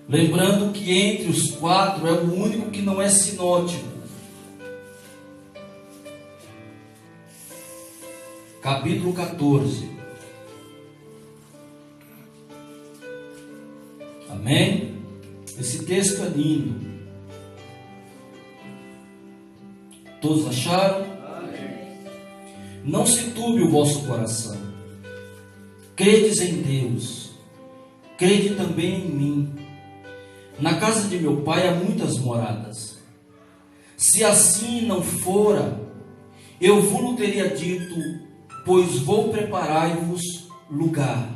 Lembrando que entre os 4 é o único que não é sinótico. Capítulo 14. Amém? Esse texto é lindo. Todos acharam? Amém. Não se turbe o vosso coração. Credes em Deus. Crede também em mim. Na casa de meu pai há muitas moradas. Se assim não fora, eu vos teria dito, pois vou preparar-vos lugar.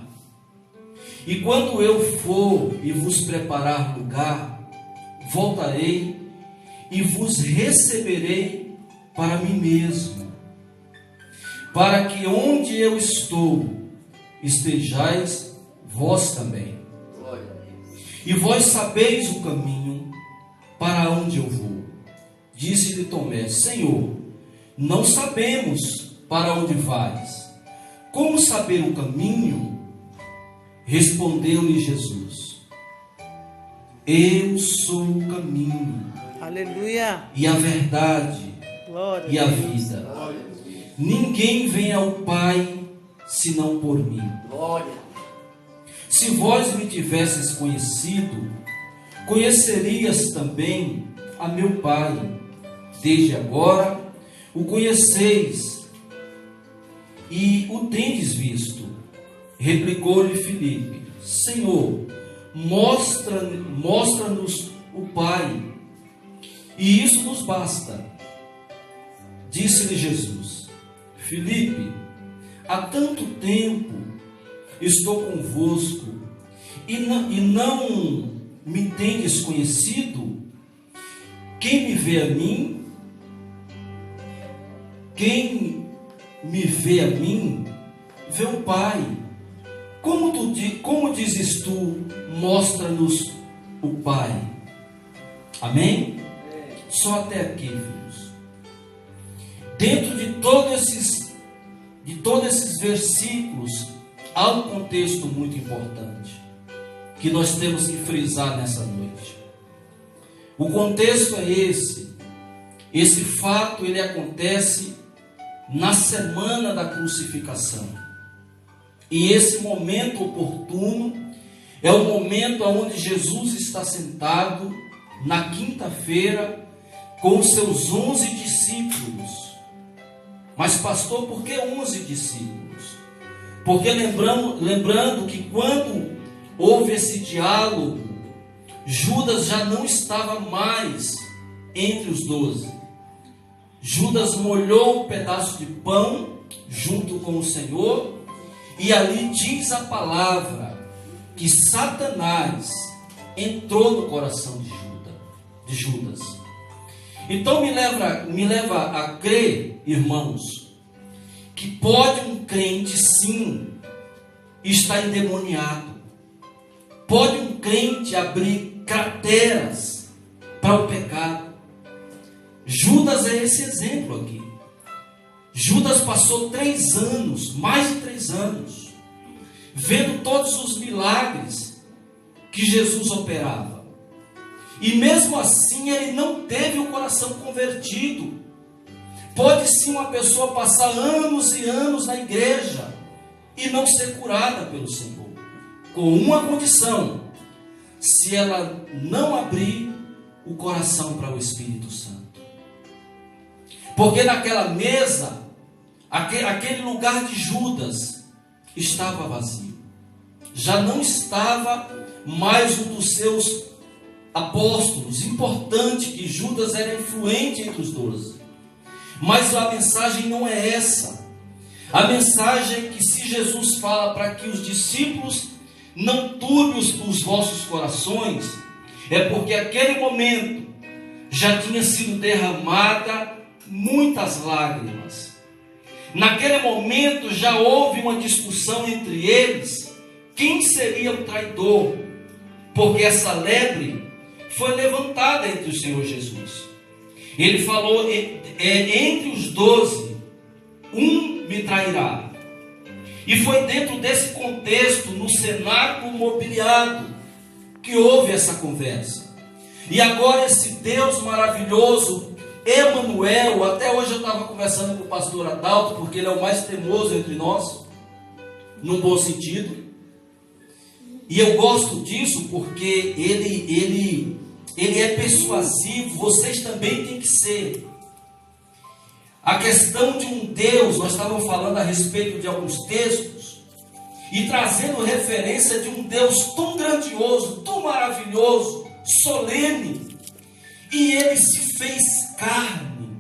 E quando eu for e vos preparar lugar, voltarei e vos receberei para mim mesmo, para que onde eu estou, estejais vós também. E vós sabeis o caminho para onde eu vou. Disse-lhe Tomé: Senhor, não sabemos para onde vais. Como saber o caminho? Respondeu-lhe Jesus: Eu sou o caminho, aleluia, e a verdade, glória e a vida. Ninguém vem ao Pai senão por mim. Glória. Se vós me tivesses conhecido, conhecerias também a meu Pai. Desde agora o conheceis e o tendes visto. Replicou-lhe Filipe: Senhor, mostra-nos o Pai, e isso nos basta. Disse-lhe Jesus: Filipe, há tanto tempo estou convosco e não me tendes conhecido? Quem me vê a mim, vê o Pai. Como dizes tu, mostra-nos o Pai? Amém? Só até aqui, filhos. Dentro de todos esses versículos, há um contexto muito importante que nós temos que frisar nessa noite. O contexto é esse. Esse fato ele acontece na semana da crucificação. E esse momento oportuno é o momento onde Jesus está sentado na quinta-feira com os seus 11 discípulos. Mas pastor, por que 11 discípulos? Porque lembrando que quando houve esse diálogo, Judas já não estava mais entre os 12. Judas molhou um pedaço de pão junto com o Senhor, e ali diz a palavra que Satanás entrou no coração de Judas. Então me leva a crer, irmãos, que pode um crente sim estar endemoniado. Pode um crente abrir crateras para o pecado. Judas é esse exemplo aqui. Judas passou 3 anos, mais de 3 anos, vendo todos os milagres que Jesus operava. E mesmo assim ele não teve o coração convertido. Pode sim uma pessoa passar anos e anos na igreja e não ser curada pelo Senhor, com uma condição: se ela não abrir o coração para o Espírito Santo. Porque naquela mesa, aquele lugar de Judas estava vazio. Já não estava mais um dos seus apóstolos. Importante que Judas era influente entre os 12. Mas a mensagem não é essa. A mensagem é que se Jesus fala para que os discípulos não turbem os vossos corações, é porque aquele momento já tinha sido derramada muitas lágrimas. Naquele momento já houve uma discussão entre eles, quem seria o traidor, porque essa lebre foi levantada entre o Senhor Jesus. Ele falou: entre os 12, um me trairá. E foi dentro desse contexto, no cenáculo mobiliado, que houve essa conversa. E agora esse Deus maravilhoso, Emanuel, até hoje eu estava conversando com o pastor Adalto, porque ele é o mais teimoso entre nós, num bom sentido. E eu gosto disso porque ele é persuasivo, vocês também têm que ser. A questão de um Deus, nós estávamos falando a respeito de alguns textos, e trazendo referência de um Deus tão grandioso, tão maravilhoso, solene, e ele se fez carne,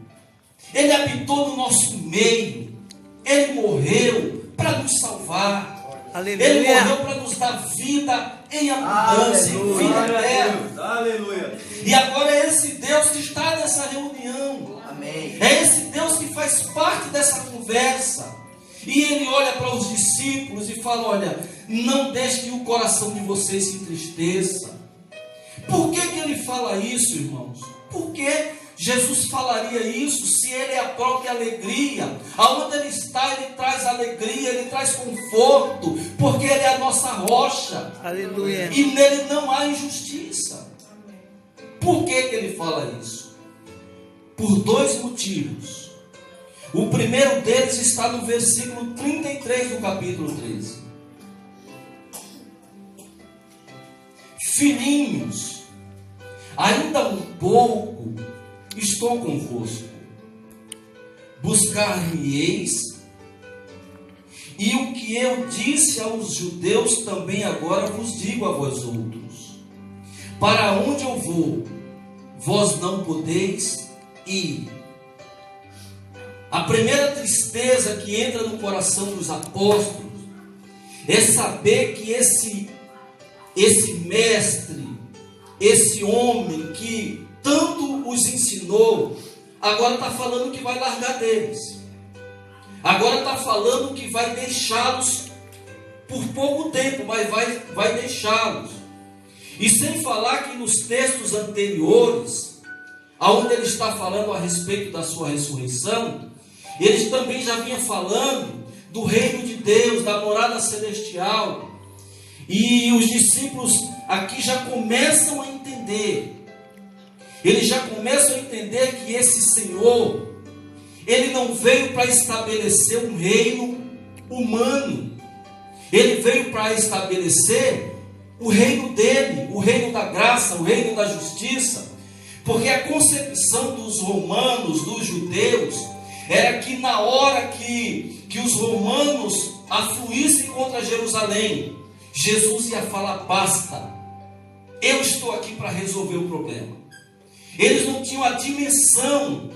ele habitou no nosso meio, ele morreu para nos salvar, Aleluia. ele morreu para nos dar vida em abundância, em vida eterna. Aleluia. E agora é esse Deus que está nessa reunião, Amém. é esse Deus que faz parte dessa conversa. E ele olha para os discípulos e fala: olha, não deixe que o coração de vocês se entristeça. Por que ele fala isso, irmãos? Por que Jesus falaria isso se ele é a própria alegria? Aonde ele está, ele traz alegria, ele traz conforto, porque ele é a nossa rocha. Aleluia. E nele não há injustiça. Por que ele fala isso? Por dois motivos. O primeiro deles está no versículo 33 do capítulo 13. Filhinhos, ainda um pouco estou convosco. Buscar-me-eis, e o que eu disse aos judeus também agora vos digo a vós outros: para onde eu vou, vós não podeis ir. A primeira tristeza que entra no coração dos apóstolos é saber que esse mestre, esse homem que tanto os ensinou, agora está falando que vai largar deles. Agora está falando que vai deixá-los por pouco tempo, mas vai deixá-los. E sem falar que nos textos anteriores, onde ele está falando a respeito da sua ressurreição, eles também já vinham falando do reino de Deus, da morada celestial. E os discípulos aqui já começam a entender. Eles já começam a entender que esse Senhor, ele não veio para estabelecer um reino humano. Ele veio para estabelecer o reino dele, o reino da graça, o reino da justiça. Porque a concepção dos romanos, dos judeus, era que na hora que os romanos afluíssem contra Jerusalém, Jesus ia falar: basta, eu estou aqui para resolver o problema. Eles não tinham a dimensão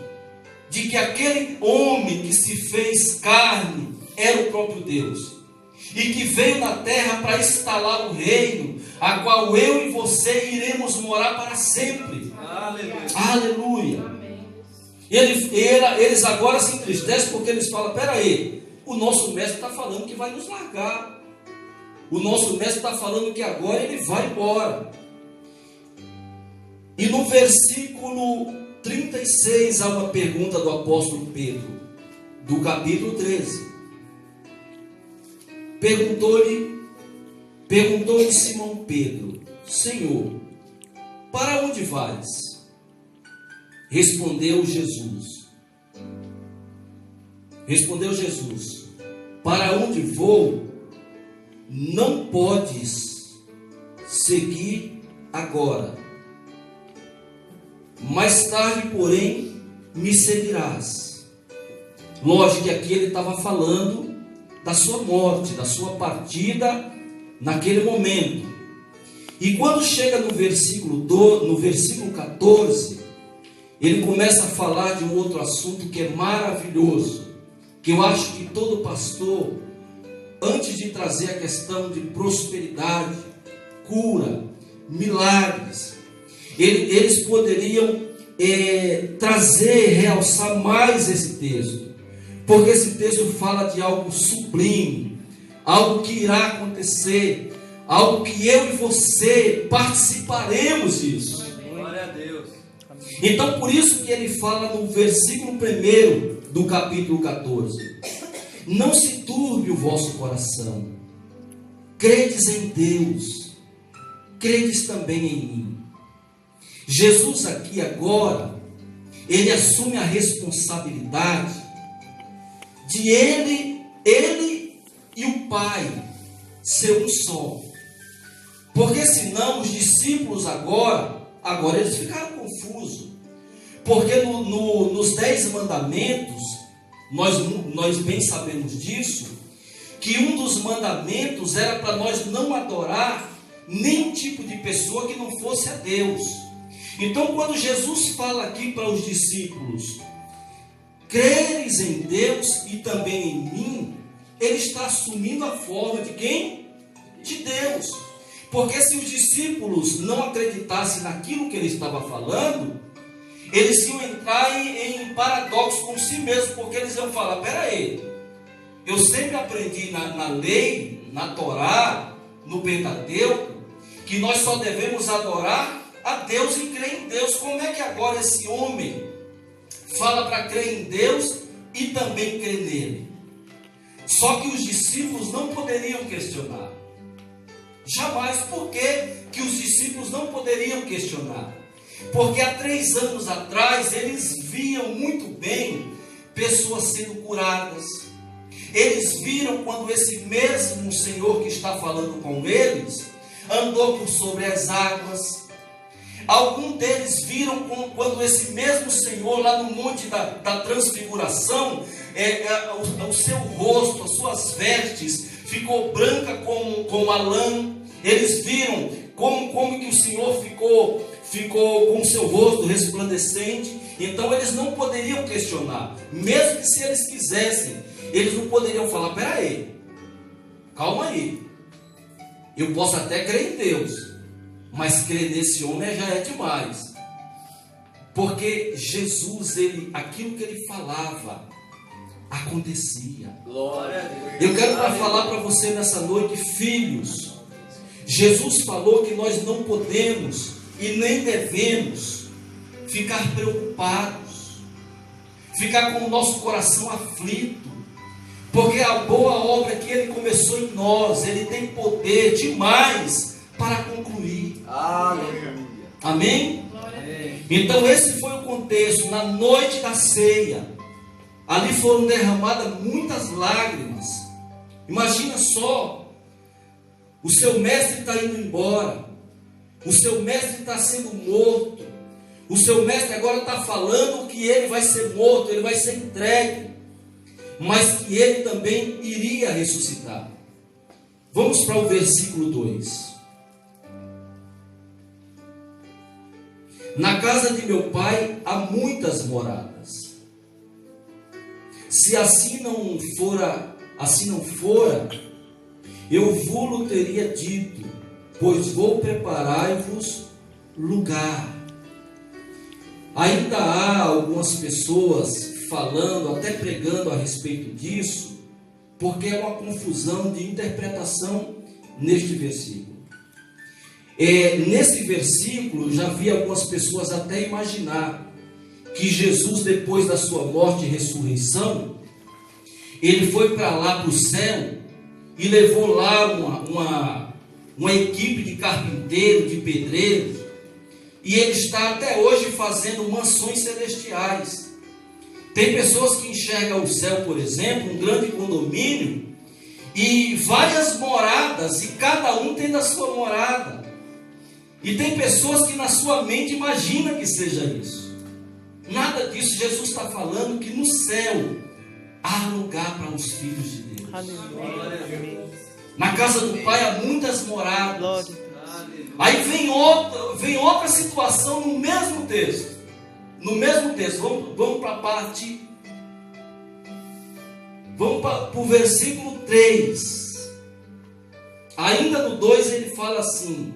de que aquele homem que se fez carne era o próprio Deus, e que veio na terra para instalar o reino, a qual eu e você iremos morar para sempre. Aleluia. Aleluia. Eles agora se entristecem porque eles falam: peraí, o nosso mestre está falando que vai nos largar. O nosso mestre está falando que agora ele vai embora. E no versículo 36 há uma pergunta do apóstolo Pedro, do capítulo 13. Perguntou-lhe Simão Pedro: Senhor, para onde vais? Respondeu Jesus: para onde vou, não podes seguir agora. Mais tarde, porém, me seguirás. Lógico que aqui ele estava falando da sua morte, da sua partida naquele momento. E quando chega no versículo 14, ele começa a falar de um outro assunto que é maravilhoso, que eu acho que todo pastor, antes de trazer a questão de prosperidade, cura, milagres, eles poderiam trazer, realçar mais esse texto, porque esse texto fala de algo sublime, algo que irá acontecer, algo que eu e você participaremos disso. Glória a Deus. Então, por isso que ele fala no versículo 1 do capítulo 14: não se turbe o vosso coração, credes em Deus, credes também em mim. Jesus aqui agora, ele assume a responsabilidade de ele e o Pai ser um só. Porque senão os discípulos agora eles ficaram confusos. Porque nos 10 mandamentos, nós bem sabemos disso, que um dos mandamentos era para nós não adorar nenhum tipo de pessoa que não fosse a Deus. Então, quando Jesus fala aqui para os discípulos, creres em Deus e também em mim, ele está assumindo a forma de quem? De Deus. Porque se os discípulos não acreditassem naquilo que ele estava falando, eles iam entrar em paradoxo com si mesmos, porque eles iam falar, peraí, eu sempre aprendi na lei, na Torá, no Pentateuco, que nós só devemos adorar a Deus e crer em Deus. Como é que agora esse homem fala para crer em Deus e também crer nele? Só que os discípulos não poderiam questionar. Jamais. Por que os discípulos não poderiam questionar? Porque há 3 anos atrás eles viam muito bem pessoas sendo curadas. Eles viram quando esse mesmo Senhor que está falando com eles andou por sobre as águas. Alguns deles viram quando esse mesmo Senhor lá no monte da transfiguração, o seu rosto, as suas vestes ficou branca como a lã. Eles viram como que o Senhor ficou com o seu rosto resplandecente. Então eles não poderiam questionar. Mesmo que se eles quisessem, eles não poderiam falar, peraí, calma aí, eu posso até crer em Deus, mas crer nesse homem já é demais. Porque Jesus, aquilo que ele falava, acontecia. Glória a Deus. Eu quero falar para você nessa noite, filhos, Jesus falou que nós não podemos e nem devemos ficar preocupados, ficar com o nosso coração aflito, porque a boa obra que ele começou em nós, ele tem poder demais para concluir. Aleluia. Amém? Então esse foi o contexto. Na noite da ceia, ali foram derramadas muitas lágrimas. Imagina só, o seu mestre está indo embora, o seu mestre está sendo morto, o seu mestre agora está falando que ele vai ser morto, ele vai ser entregue, mas que ele também iria ressuscitar. Vamos para o versículo 2. Na casa de meu pai há muitas moradas. Se assim não fora, eu vou-lo teria dito, pois vou preparar-vos lugar. Ainda há algumas pessoas falando, até pregando a respeito disso, porque é uma confusão de interpretação neste versículo. Nesse versículo, já vi algumas pessoas até imaginar que Jesus, depois da sua morte e ressurreição, ele foi para lá, para o céu, e levou lá uma equipe de carpinteiros, de pedreiros, e ele está até hoje fazendo mansões celestiais. Tem pessoas que enxergam o céu, por exemplo, um grande condomínio, e várias moradas, e cada um tem da sua morada. E tem pessoas que na sua mente imaginam que seja isso. Nada disso. Jesus está falando que no céu há lugar para os filhos de Deus. Aleluia. Na casa do Pai há muitas moradas. Glória. Aí vem outra situação no mesmo texto. No mesmo texto. Vamos para a parte. Vamos para o versículo 3. Ainda no 2 ele fala assim: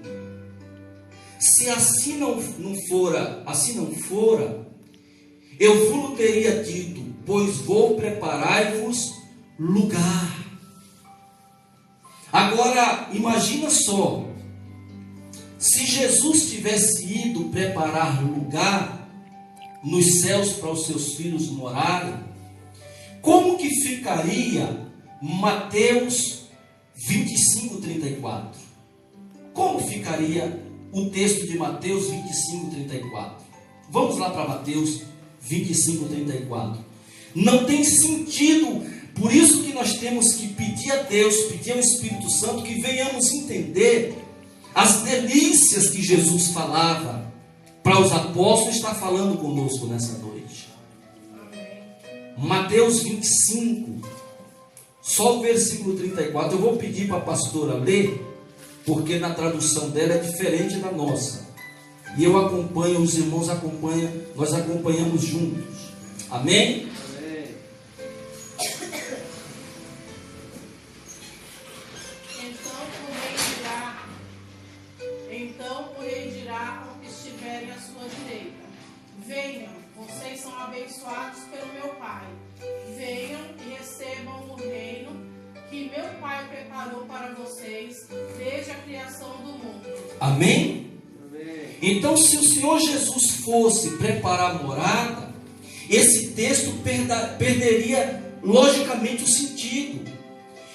se assim não fora, eu vos teria dito, pois vou preparar-vos lugar. Agora, imagina só, se Jesus tivesse ido preparar lugar nos céus para os seus filhos morarem, como que ficaria Mateus 25:34? como ficaria o texto de Mateus 25, 34? Vamos lá para Mateus 25, 34. Não tem sentido, por isso que nós temos que pedir a Deus, pedir ao Espírito Santo que venhamos entender as delícias que Jesus falava para os apóstolos, está falando conosco nessa noite. Mateus 25, só o versículo 34. Eu vou pedir para a pastora ler, porque na tradução dela é diferente da nossa. E eu acompanho, os irmãos acompanham, nós acompanhamos juntos. Amém? Então o rei dirá ao que estiverem à sua direita: venham, vocês são abençoados pelo meu Pai. Venham e recebam o reino que meu Pai preparou para vocês desde a criação do mundo. Amém? Então, se o Senhor Jesus fosse preparar a morada, esse texto perderia logicamente o sentido.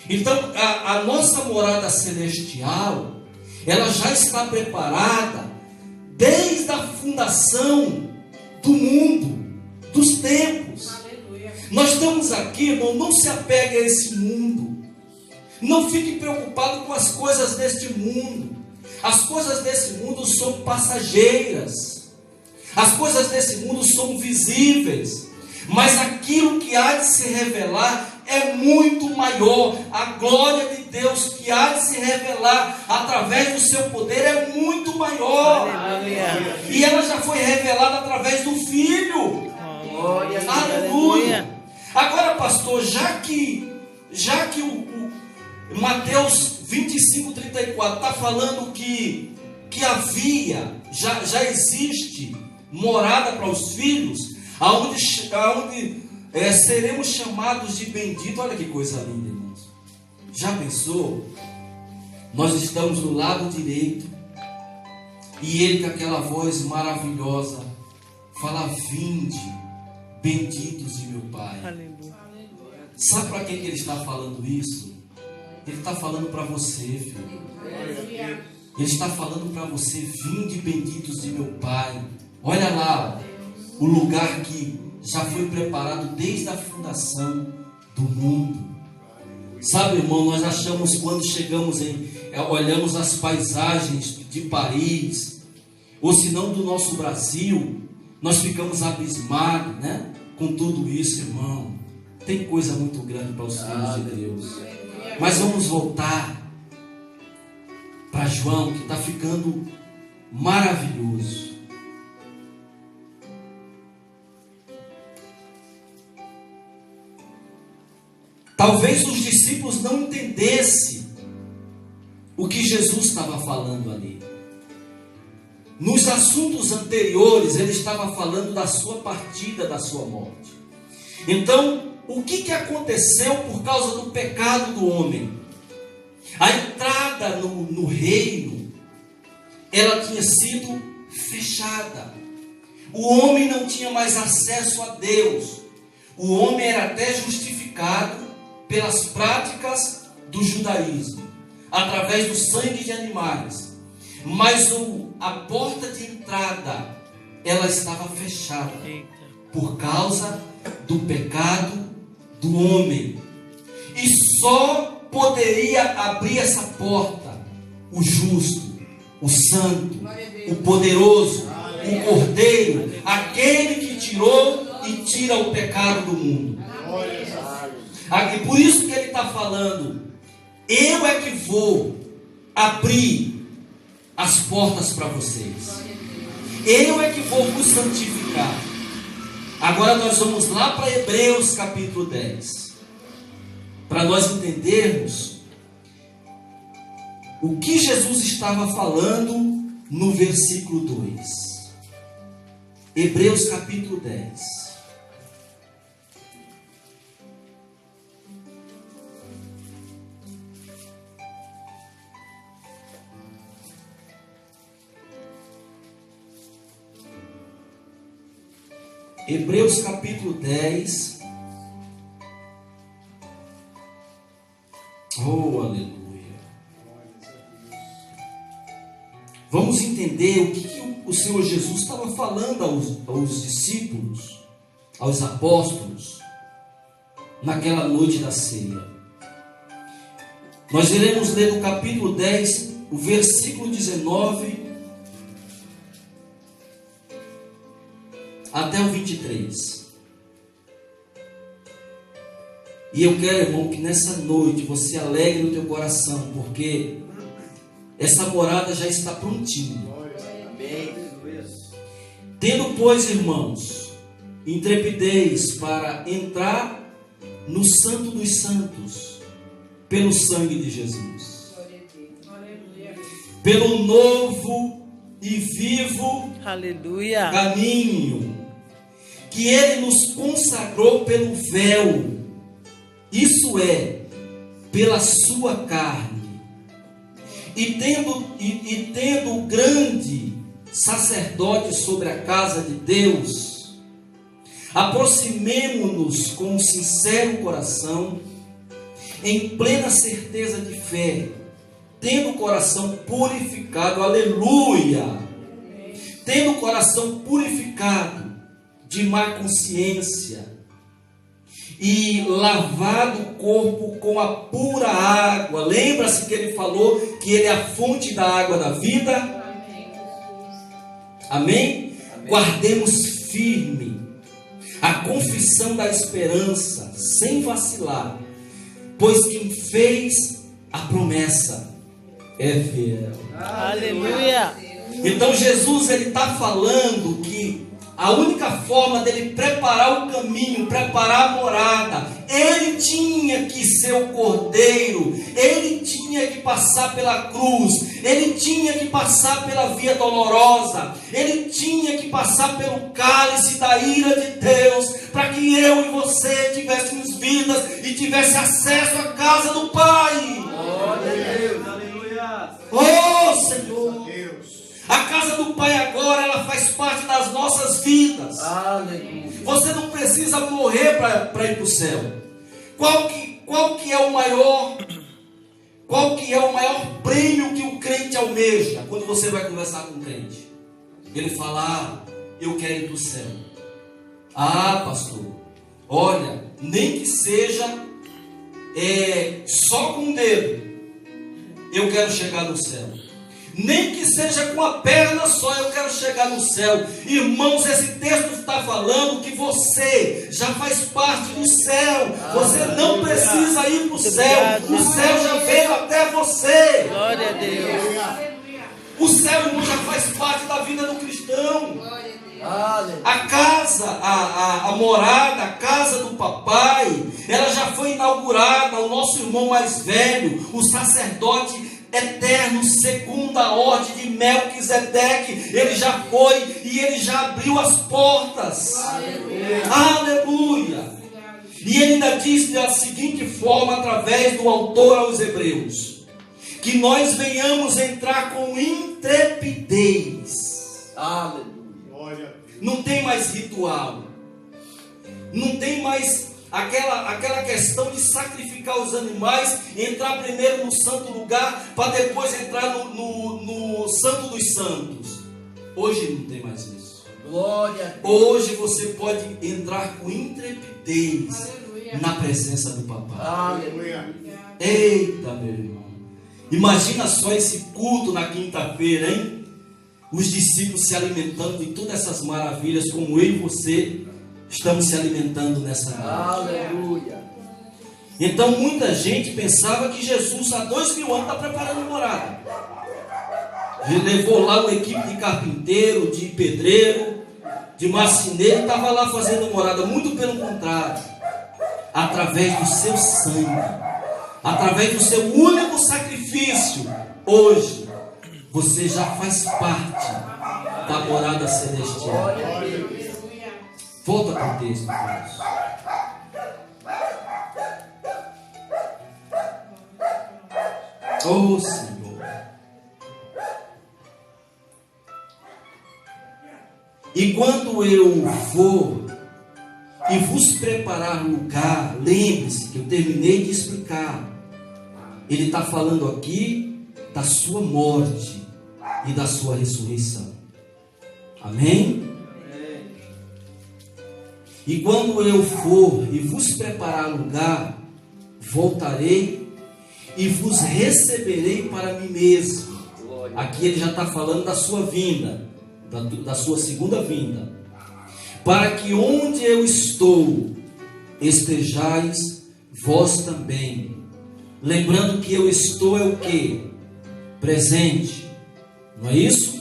Então, a nossa morada celestial, ela já está preparada desde a fundação do mundo, dos tempos. Aleluia. Nós estamos aqui, irmão, não se apegue a esse mundo. Não fique preocupado com as coisas deste mundo. As coisas desse mundo são passageiras. As coisas desse mundo são visíveis. Mas aquilo que há de se revelar é muito maior. A glória de Deus que há de se revelar através do seu poder é muito maior. Aleluia. E ela já foi revelada através do Filho. Aleluia. Agora, pastor, já que o Mateus 25, 34 está falando que havia, já existe morada para os filhos, aonde seremos chamados de bendito. Olha que coisa linda, irmãos. Já pensou? Nós estamos no lado direito e ele, com aquela voz maravilhosa, fala: vinde, benditos de meu Pai. Aleluia. Sabe para quem que ele está falando isso? Ele está falando para você, filho. Aleluia. Ele está falando para você: vinde, benditos de meu Pai. Olha lá, o lugar que já foi preparado desde a fundação do mundo. Sabe, irmão, nós achamos, quando chegamos olhamos as paisagens de Paris, ou se não do nosso Brasil, nós ficamos abismados, né? Com tudo isso, irmão. Tem coisa muito grande para os filhos de Deus. Mas vamos voltar para João, que está ficando maravilhoso. Talvez os discípulos não entendessem o que Jesus estava falando ali. Nos assuntos anteriores, ele estava falando da sua partida, da sua morte. Então, o que aconteceu por causa do pecado do homem? A entrada no reino, ela tinha sido fechada. O homem não tinha mais acesso a Deus. O homem era até justificado pelas práticas do judaísmo, através do sangue de animais. Mas a porta de entrada, ela estava fechada por causa do pecado do homem. E só poderia abrir essa porta o justo, o santo, o poderoso, o cordeiro, aquele que tirou e tira o pecado do mundo. E por isso que ele está falando: eu é que vou abrir as portas para vocês, eu é que vou vos santificar. Agora nós vamos lá para Hebreus capítulo 10, para nós entendermos o que Jesus estava falando no versículo 2. Hebreus capítulo 10. Hebreus capítulo 10. Oh, aleluia. vamos entender o que o Senhor Jesus estava falando aos discípulos, aos apóstolos, naquela noite da ceia. Nós iremos ler no capítulo 10, o versículo 19 até o 23. E eu quero, irmão, que nessa noite você alegre o teu coração, porque essa morada já está prontinha. Tendo, pois, irmãos, intrepidez para entrar no Santo dos Santos, pelo sangue de Jesus, pelo novo e vivo Aleluia. caminho que Ele nos consagrou pelo véu, isso é, pela sua carne, e tendo o grande sacerdote sobre a casa de Deus, aproximemo-nos com um sincero coração, em plena certeza de fé, tendo o coração purificado, aleluia, tendo o coração purificado de má consciência, e lavado o corpo com a pura água. Lembra-se que ele falou que ele é a fonte da água da vida? Amém? Guardemos firme a confissão da esperança, sem vacilar, pois quem fez a promessa é fiel. Aleluia. Então Jesus, ele está falando que a única forma dele preparar o caminho, preparar a morada, ele tinha que ser o cordeiro, ele tinha que passar pela cruz, ele tinha que passar pela via dolorosa, ele tinha que passar pelo cálice da ira de Deus, para que eu e você tivéssemos vidas e tivesse acesso à casa do Pai. Glória a Deus, aleluia. Oh Senhor, a casa do Pai agora, ela faz parte das nossas vidas. Aleluia. Você não precisa morrer para ir para o céu. Qual que é o maior prêmio que o crente almeja? Quando você vai conversar com o crente, ele fala: eu quero ir para o céu. Ah, pastor, olha, nem que seja só com o dedo, eu quero chegar no céu. Nem que seja com a perna só, eu quero chegar no céu. Irmãos, esse texto está falando que você já faz parte do céu. Você não precisa ir para o céu. O céu já veio até você. Glória a Deus. O céu, irmão, já faz parte da vida do cristão. A casa, a morada, a casa do papai, ela já foi inaugurada. O nosso irmão mais velho, o sacerdote eterno, segundo a ordem de Melquisedeque, ele já foi e ele já abriu as portas. Aleluia. E ele ainda diz da seguinte forma, através do autor aos Hebreus, que nós venhamos entrar com intrepidez. Aleluia. Não tem mais ritual, não tem mais aquela questão de sacrificar os animais, entrar primeiro no santo lugar, para depois entrar no santo dos santos. Hoje não tem mais isso. Glória. Hoje você pode entrar com intrepidez na presença do papai. Aleluia. Eita, meu irmão, imagina só esse culto na quinta-feira, hein? Os discípulos se alimentando de todas essas maravilhas, como eu e você estamos se alimentando nessa noite. Aleluia. Então muita gente pensava que Jesus há 2000 anos está preparando morada. Ele levou lá uma equipe de carpinteiro, de pedreiro, de marceneiro, estava lá fazendo morada. Muito pelo contrário, através do seu sangue, através do seu único sacrifício, hoje você já faz parte da morada celestial. Volta para o texto, Deus. Oh Senhor. E quando eu for e vos preparar lugar, lembre-se que eu terminei de explicar. Ele está falando aqui da sua morte. e da sua ressurreição. Amém? E quando eu for e vos preparar lugar, voltarei e vos receberei para mim mesmo. Aqui ele já está falando da sua vinda, da sua segunda vinda. Para que onde eu estou, estejais vós também. Lembrando que eu estou é o quê? Presente. Não é isso?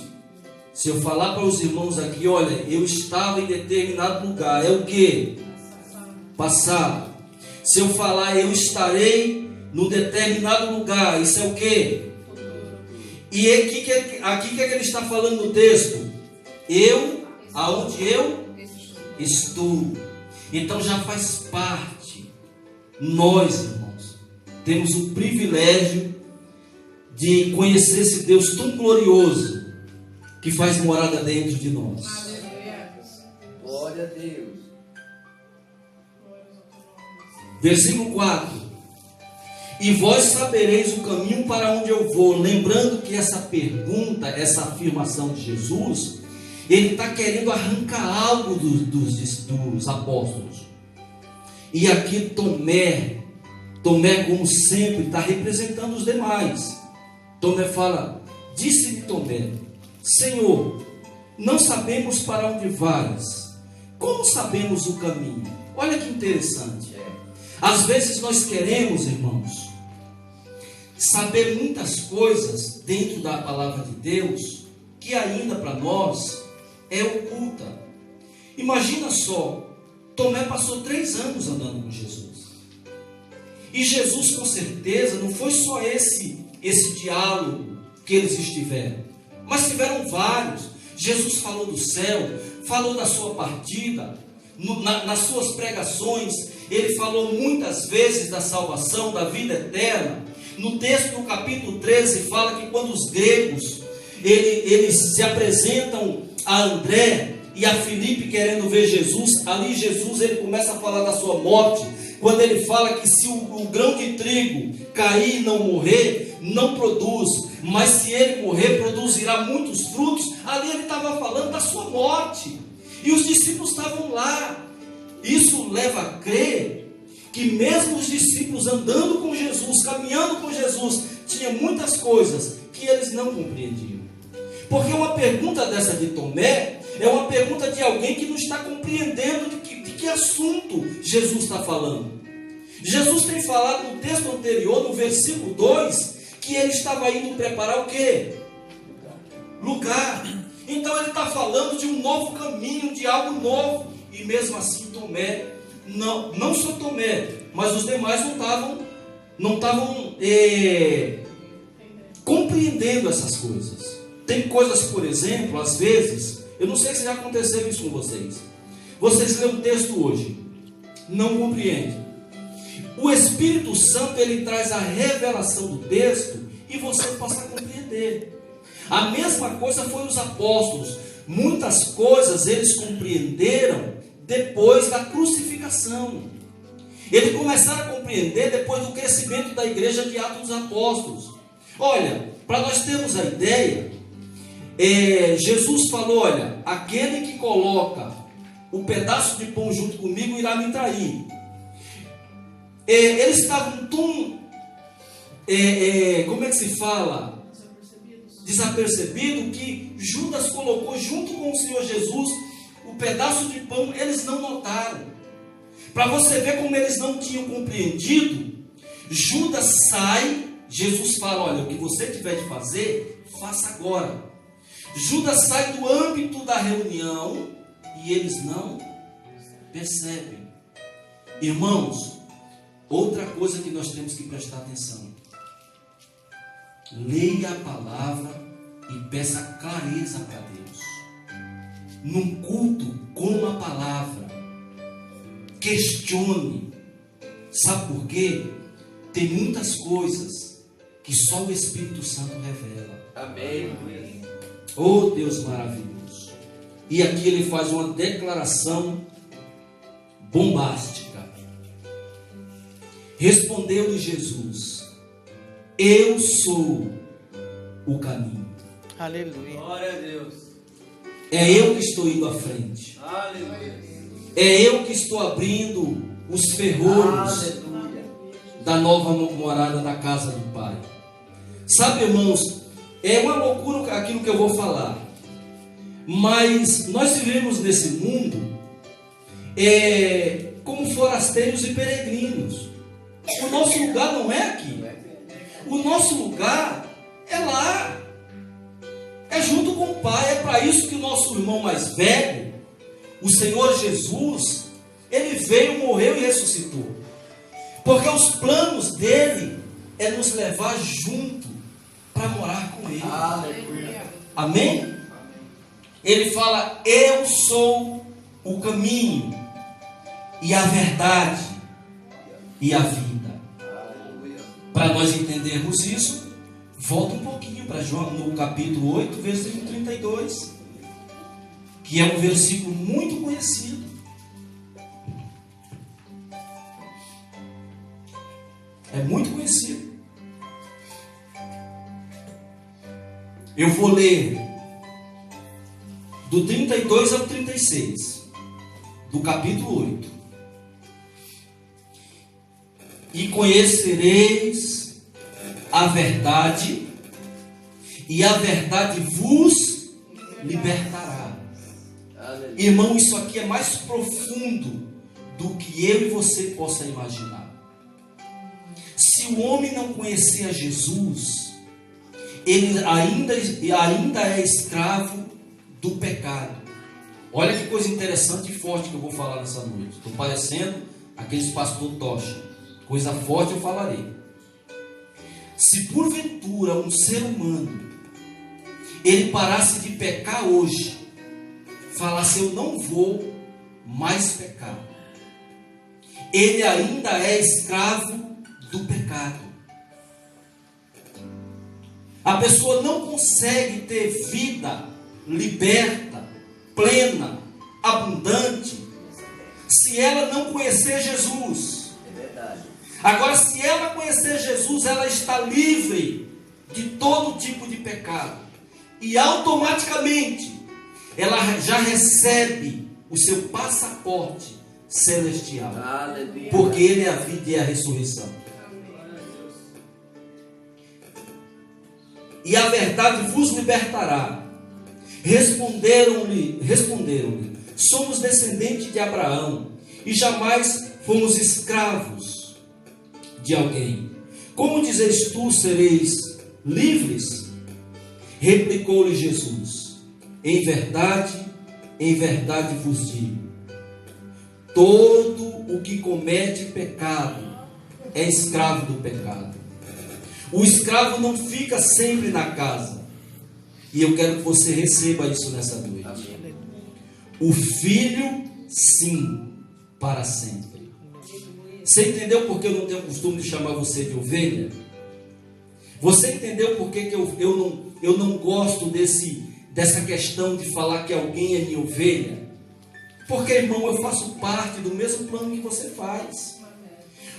Se eu falar para os irmãos aqui, olha, eu estava em determinado lugar, é o quê? Passado. Se eu falar, eu estarei num determinado lugar, isso é o quê? E aqui que é que ele está falando no texto? Eu, aonde eu estou. Então já faz parte. Nós, irmãos, temos o privilégio de conhecer esse Deus tão glorioso que faz morada dentro de nós. Glória a Deus. Versículo 4. E vós sabereis o caminho para onde eu vou. Lembrando que essa pergunta, essa afirmação de Jesus, ele está querendo arrancar algo dos apóstolos. E aqui Tomé, como sempre, está representando os demais. Tomé fala: disse-lhe Tomé: Senhor, não sabemos para onde vais. Como sabemos o caminho? Olha que interessante. Às vezes nós queremos, irmãos, saber muitas coisas dentro da palavra de Deus que ainda para nós é oculta. Imagina só, Tomé passou 3 anos andando com Jesus. E Jesus, com certeza, não foi só esse diálogo que eles estiveram, mas tiveram vários. Jesus falou do céu, falou da sua partida, nas suas pregações, ele falou muitas vezes da salvação, da vida eterna. No texto do capítulo 13 fala que quando os gregos eles se apresentam a André e a Filipe querendo ver Jesus, ali Jesus ele começa a falar da sua morte, quando ele fala que se o grão de trigo cair e não morrer, não produz, mas se ele morrer, produzirá muitos frutos. Ali ele estava falando da sua morte, e os discípulos estavam lá. Isso leva a crer que mesmo os discípulos andando com Jesus, caminhando com Jesus, tinha muitas coisas que eles não compreendiam. Porque uma pergunta dessa de Tomé é uma pergunta de alguém que não está compreendendo de que assunto Jesus está falando. Jesus tem falado no texto anterior, no versículo 2, que ele estava indo preparar o quê? Lugar. Então ele está falando de um novo caminho, de algo novo. E mesmo assim Tomé, não só Tomé, mas os demais não estavam compreendendo essas coisas. Tem coisas, por exemplo, às vezes, eu não sei se já aconteceu isso com vocês. Vocês lêem um texto hoje, não compreendem. O Espírito Santo, ele traz a revelação do texto e você passa a compreender. A mesma coisa foi os apóstolos. Muitas coisas eles compreenderam depois da crucificação. Eles começaram a compreender depois do crescimento da igreja de Atos dos Apóstolos. Olha, para nós termos a ideia, Jesus falou: olha, aquele que coloca o pedaço de pão junto comigo irá me trair. Eles estavam tão, como é que se fala? Desapercebido, que Judas colocou junto com o Senhor Jesus o pedaço de pão. Eles não notaram. Para você ver como eles não tinham compreendido, Judas sai, Jesus fala: olha, o que você tiver de fazer, faça agora. Judas sai do âmbito da reunião e eles não percebem. Irmãos, outra coisa que nós temos que prestar atenção: leia a palavra e peça clareza para Deus. Num culto com a palavra, questione. Sabe por quê? Tem muitas coisas que só o Espírito Santo revela. Amém. Oh, Deus maravilhoso. E aqui ele faz uma declaração bombástica. Respondeu-lhe Jesus: eu sou o caminho. Aleluia. Glória a Deus. É eu que estou indo à frente. Aleluia. É eu que estou abrindo os ferrolhos Aleluia. da nova morada da casa do Pai. Sabe, irmãos, é uma loucura aquilo que eu vou falar. Mas nós vivemos nesse mundo como forasteiros e peregrinos. O nosso lugar não é aqui. O nosso lugar é lá. É junto com o Pai. É para isso que o nosso irmão mais velho, o Senhor Jesus, ele veio, morreu e ressuscitou. Porque os planos dele é nos levar junto para morar com ele. Aleluia. Amém? Ele fala: eu sou o caminho e a verdade e a vida. Aleluia. Para nós entendermos isso, volta um pouquinho para João, no capítulo 8, versículo 32, que é um versículo muito conhecido. É muito conhecido. Eu vou ler do 32 ao 36, do capítulo 8. E conhecereis a verdade, e a verdade vos libertará. Aleluia. Irmão, isso aqui é mais profundo do que eu e você possa imaginar. Se o homem não conhecer a Jesus, ele ainda é escravo do pecado. Olha que coisa interessante e forte que eu vou falar nessa noite. Estou parecendo aqueles pastor tocha. Coisa forte eu falarei. Se porventura um ser humano ele parasse de pecar hoje, falasse: eu não vou mais pecar, ele ainda é escravo do pecado. A pessoa não consegue ter vida liberta, plena, abundante, se ela não conhecer Jesus. É verdade. Agora, se ela conhecer Jesus, ela está livre de todo tipo de pecado. E automaticamente ela já recebe o seu passaporte celestial. Aleluia. Porque Ele é a vida e a ressurreição. E a verdade vos libertará. Responderam-lhe, somos descendentes de Abraão e jamais fomos escravos de alguém. Como dizes tu, sereis livres? Replicou-lhe Jesus: em verdade vos digo, todo o que comete pecado é escravo do pecado. O escravo não fica sempre na casa. E eu quero que você receba isso nessa noite. Amém. O filho, sim, para sempre. Você entendeu por que eu não tenho costume de chamar você de ovelha? Você entendeu por que eu não gosto dessa questão de falar que alguém é minha ovelha? Porque, irmão, eu faço parte do mesmo plano que você faz.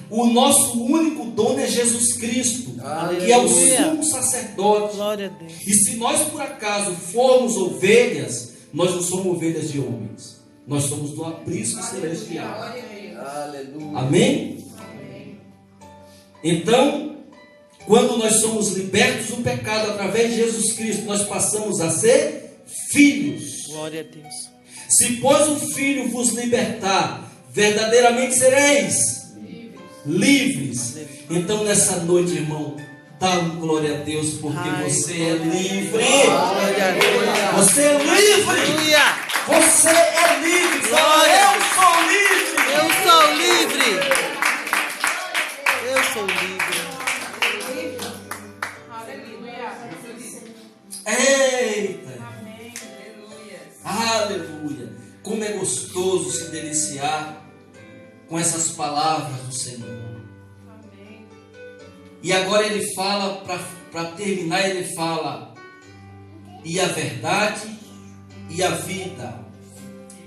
O nosso único dono é Jesus Cristo, que é o sumo sacerdote. Glória a Deus. E se nós por acaso formos ovelhas, nós não somos ovelhas de homens. Nós somos do aprisco celestial. Aleluia. Amém? Então, quando nós somos libertos do pecado através de Jesus Cristo, nós passamos a ser filhos. Glória a Deus. Se pois o Filho vos libertar, verdadeiramente sereis livres. Então nessa noite, irmão, dá um glória a Deus, porque Ai, você é livre. Glória a Deus. Você é livre. Aleluia. Você é livre. Fala: eu sou livre. Eu sou livre. Eu sou livre. Eita. Amém. Aleluia. Como é gostoso se deliciar com essas palavras do Senhor. Amém. E agora ele fala, para terminar, ele fala: e a verdade e a vida.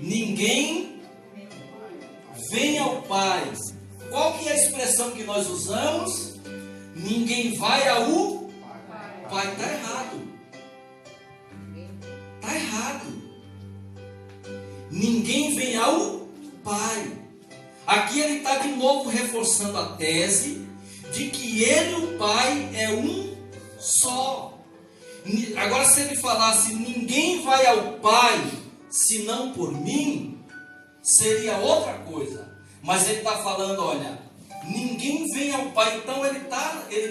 Ninguém vem ao Pai. Qual que é a expressão que nós usamos? Ninguém vai ao Pai. Está errado. ninguém vem ao Pai. Aqui ele está de novo reforçando a tese de que ele e o Pai é um só. Agora, se ele falasse ninguém vai ao Pai senão por mim, seria outra coisa. Mas ele está falando, olha, ninguém vem ao Pai. Então ele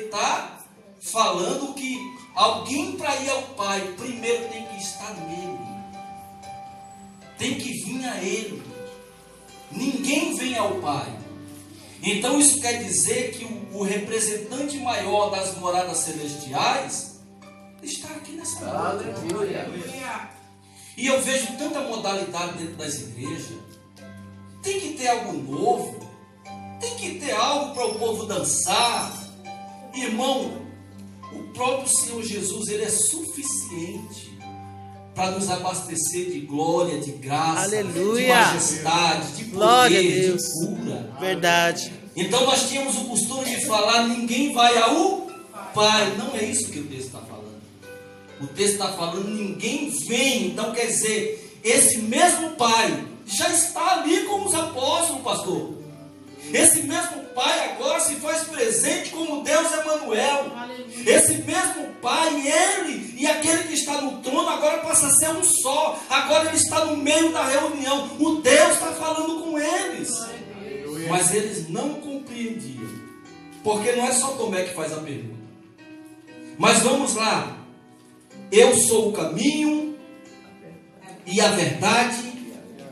tá falando que alguém para ir ao Pai primeiro tem que estar nele, tem que vir a ele. Ninguém vem ao Pai. Então isso quer dizer que o representante maior das moradas celestiais está aqui nessa noite. Aleluia. E eu vejo tanta modalidade dentro das igrejas. Tem que ter algo novo, tem que ter algo para o povo dançar. Irmão, o próprio Senhor Jesus, ele é suficiente para nos abastecer de glória, de graça, Aleluia. de majestade, de Glória a poder, Deus. de cura. Verdade. Então nós tínhamos o costume de falar, ninguém vai ao Pai. Não é isso que o texto está falando. O texto está falando, ninguém vem. Então quer dizer, esse mesmo Pai já está ali com os apóstolos, pastor. Esse mesmo Pai agora se faz presente como Deus Emanuel. Esse mesmo Pai, ele e aquele que está no trono agora passa a ser um só. Agora ele está no meio da reunião. O Deus está falando com eles. Mas eles não compreendiam. Porque não é só Tomé que faz a pergunta. Mas vamos lá. Eu sou o caminho e a verdade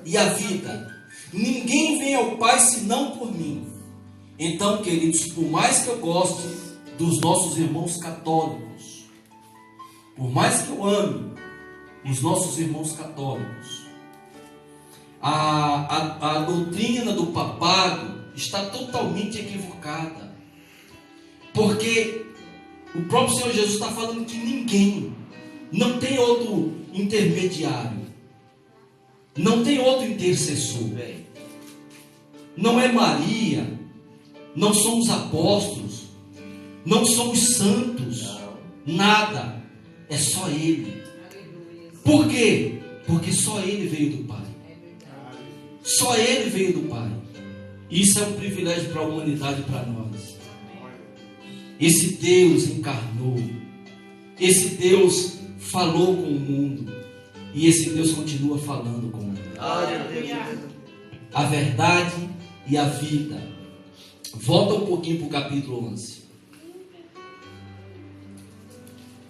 e a vida. Ninguém vem ao Pai senão por mim. Então, queridos, por mais que eu goste dos nossos irmãos católicos, por mais que eu ame os nossos irmãos católicos, a doutrina do papado está totalmente equivocada. Porque o próprio Senhor Jesus está falando que ninguém, não tem outro intermediário, não tem outro intercessor. Não é Maria, não são os apóstolos, não são os santos, nada, é só Ele. Por quê? Porque só Ele veio do Pai. Só Ele veio do Pai. Isso é um privilégio para a humanidade e para nós. Esse Deus encarnou, esse Deus falou com o mundo, e esse Deus continua falando com o mundo. A verdade e a vida. Volta um pouquinho para o capítulo 11.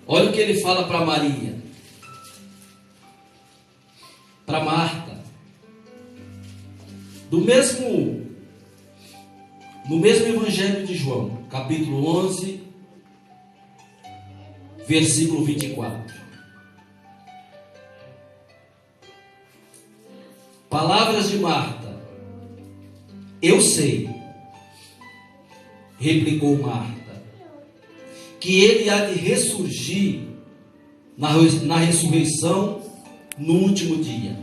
Olha o que ele fala para Maria, para Marta. No mesmo Evangelho de João, capítulo 11, versículo 24. Palavras de Marta. Eu sei, replicou Marta, que ele há de ressurgir na ressurreição no último dia.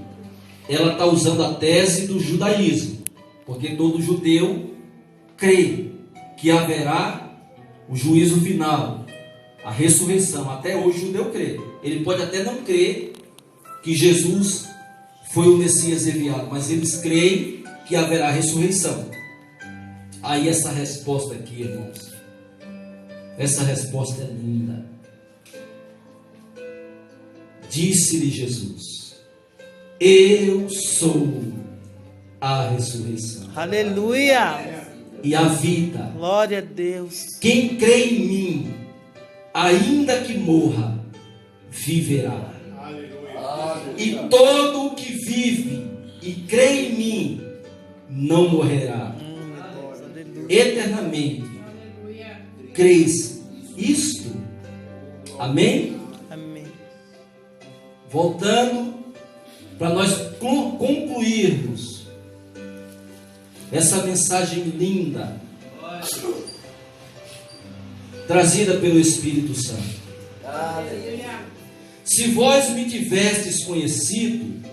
Ela está usando a tese do judaísmo, porque todo judeu crê que haverá o juízo final, a ressurreição. Até hoje o judeu crê. Ele pode até não crer que Jesus foi o Messias enviado, mas eles creem que haverá ressurreição. Aí essa resposta aqui, irmãos, essa resposta é linda. Disse-lhe Jesus: eu sou a ressurreição. Aleluia. E a vida. Glória a Deus. Quem crê em mim, ainda que morra, viverá. E todo o que vive e crê em mim não morrerá eternamente. Crês isto? Amém? Amém. Voltando para nós concluirmos essa mensagem linda trazida pelo Espírito Santo. Se vós me tivestes conhecido,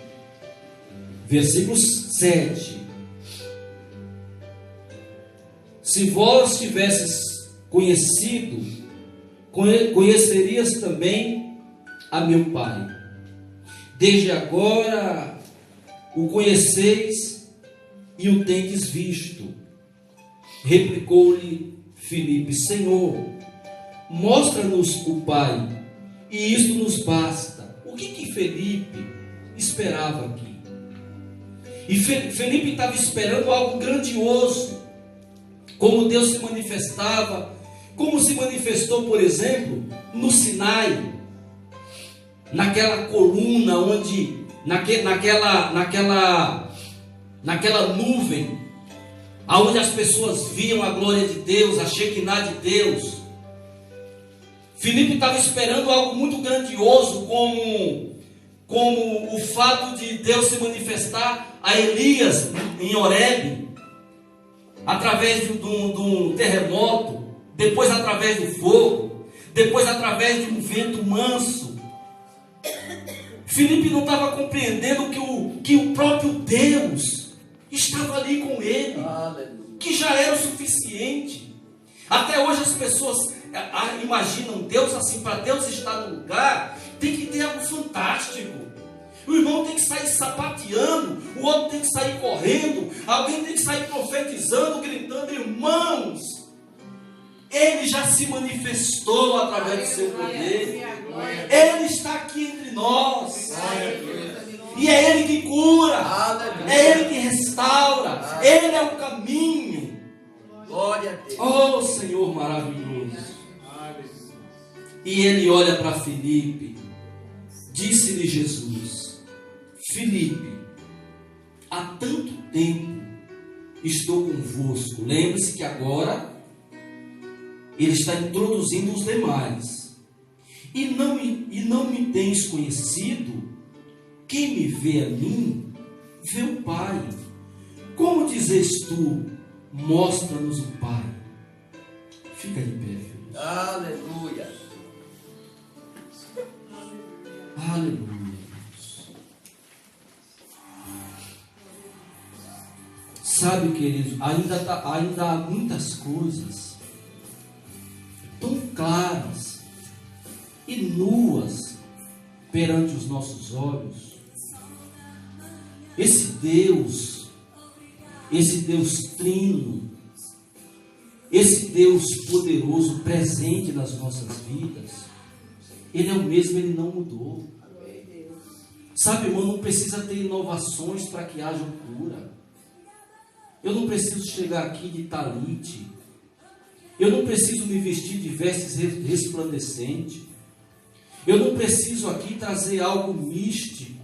versículo 7. Se vós tivesses conhecido, conhecerias também a meu Pai. Desde agora o conheceis e o tendes visto. Replicou-lhe Filipe: Senhor, mostra-nos o Pai, e isto nos basta. O que Filipe esperava aqui? E Filipe estava esperando algo grandioso, como Deus se manifestava, como se manifestou, por exemplo, no Sinai, naquela coluna, onde, naquela nuvem, aonde as pessoas viam a glória de Deus, a Shekinah de Deus. Filipe estava esperando algo muito grandioso, como o fato de Deus se manifestar a Elias em Horebe, através de um terremoto, depois através do fogo, depois através de um vento manso. Filipe não estava compreendendo que o próprio Deus estava ali com ele, que já era o suficiente. Até hoje as pessoas imaginam Deus assim: para Deus estar no lugar, tem que ter algo fantástico. O irmão tem que sair sapateando, o outro tem que sair correndo, alguém tem que sair profetizando, gritando. Irmãos, Ele já se manifestou através do seu poder. Ele está aqui entre nós. E é Ele que cura, é Ele que restaura, Ele é o caminho. Glória a Deus. Oh, Senhor maravilhoso. E ele olha para Filipe. Disse-lhe Jesus: Filipe, há tanto tempo estou convosco. Lembre-se que agora ele está introduzindo os demais. E não me tens conhecido? Quem me vê a mim, vê o Pai. Como dizes tu: mostra-nos o Pai? Fica de pé, filho. Aleluia. Aleluia. Sabe, querido, ainda há muitas coisas tão claras e nuas perante os nossos olhos. Esse Deus trino, esse Deus poderoso presente nas nossas vidas, Ele é o mesmo, Ele não mudou. Sabe, irmão, não precisa ter inovações para que haja cura. Eu não preciso chegar aqui de talite. Eu não preciso me vestir de vestes resplandecentes. Eu não preciso aqui trazer algo místico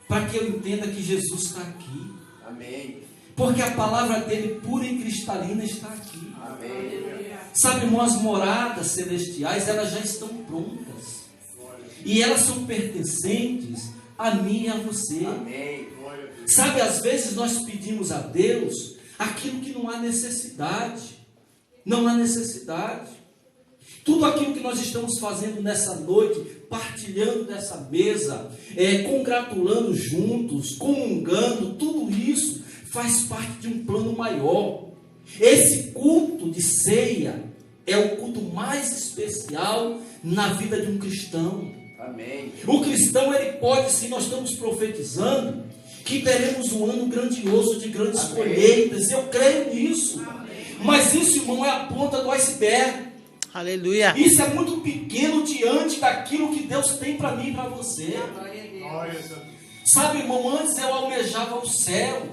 para que eu entenda que Jesus está aqui. Amém. Porque a palavra dele, pura e cristalina, está aqui. Amém. Sabe, irmão, as moradas celestiais, elas já estão prontas. E elas são pertencentes a mim e a você. Amém. Sabe, às vezes nós pedimos a Deus aquilo que não há necessidade. Não há necessidade. Tudo aquilo que nós estamos fazendo nessa noite, partilhando dessa mesa, congratulando juntos, comungando, tudo isso faz parte de um plano maior. Esse culto de ceia é o culto mais especial na vida de um cristão. Amém. O cristão, ele pode, se nós estamos profetizando, que teremos um ano grandioso de grandes colheitas. Eu creio nisso. Mas isso, irmão, é a ponta do iceberg. Aleluia. Isso é muito pequeno diante daquilo que Deus tem para mim e para você. Sabe, irmão, antes eu almejava o céu.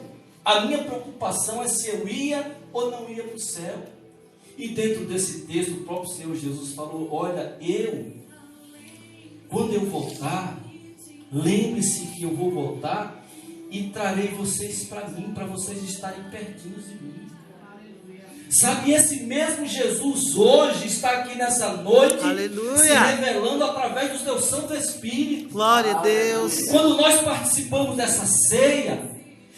A minha preocupação é se eu ia ou não ia para o céu. E dentro desse texto, o próprio Senhor Jesus falou: olha, quando eu voltar, lembre-se que eu vou voltar e trarei vocês para mim, para vocês estarem pertinho de mim. Sabe, esse mesmo Jesus hoje está aqui nessa noite, aleluia, se revelando através do seu Santo Espírito. Glória a Deus. Quando nós participamos dessa ceia,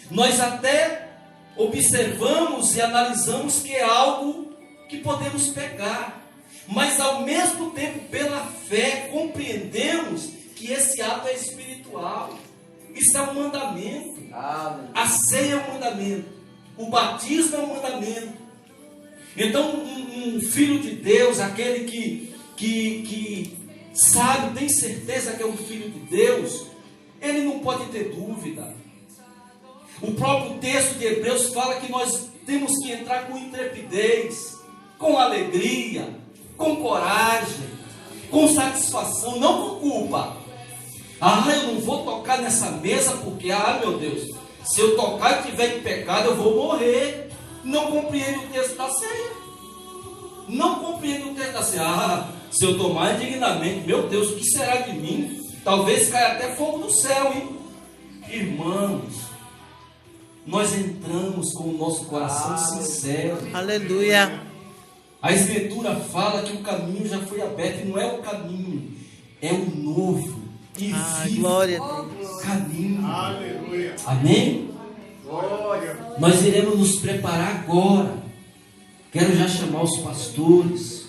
nós até observamos e analisamos que é algo que podemos pegar, mas ao mesmo tempo, pela fé, compreendemos que esse ato é espiritual. Isso é um mandamento. A ceia é um mandamento. O batismo é um mandamento. Então, um filho de Deus, aquele que sabe, tem certeza que é um filho de Deus, ele não pode ter dúvida. O próprio texto de Hebreus fala que nós temos que entrar com intrepidez, com alegria, com coragem, com satisfação, não com culpa. Eu não vou tocar nessa mesa porque, meu Deus, se eu tocar e tiver de pecado, eu vou morrer. Não compreendo o texto da ceia. Não compreendo o texto da ceia. Se eu tomar indignamente, meu Deus, o que será de mim? Talvez caia até fogo do céu, hein? Irmãos, nós entramos com o nosso coração sincero. Aleluia. A Escritura fala que o caminho já foi aberto, e não é o caminho, é o novo e vivo Glória a Deus. caminho. Aleluia. Amém? Glória. Nós iremos nos preparar agora. Quero já chamar os pastores.